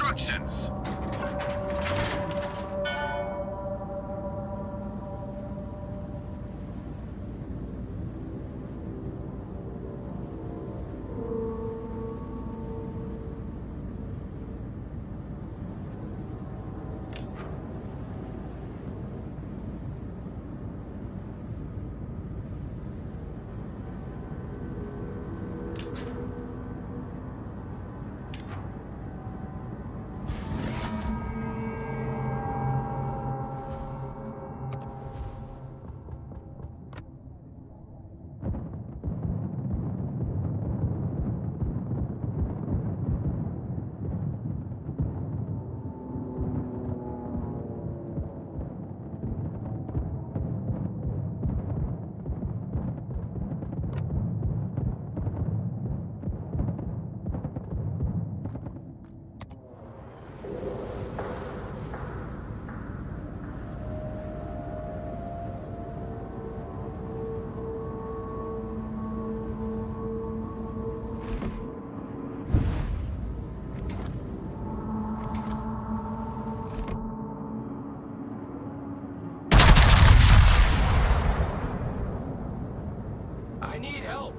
instructions. I need help.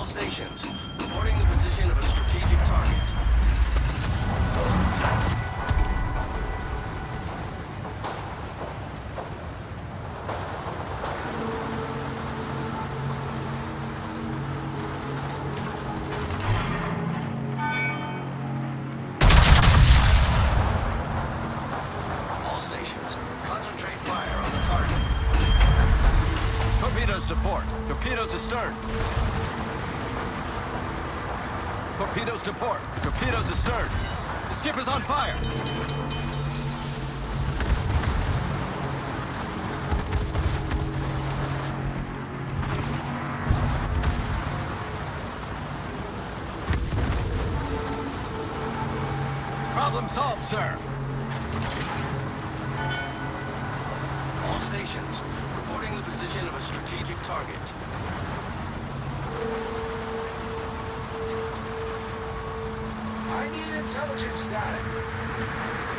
Stations, reporting the position of a strategic target. All stations, concentrate fire on the target. Torpedoes to port. Torpedoes astern. Torpedoes to port. Torpedoes astern. The ship is on fire. Problem solved, sir. All stations, reporting the position of a strategic target. I need intelligence data.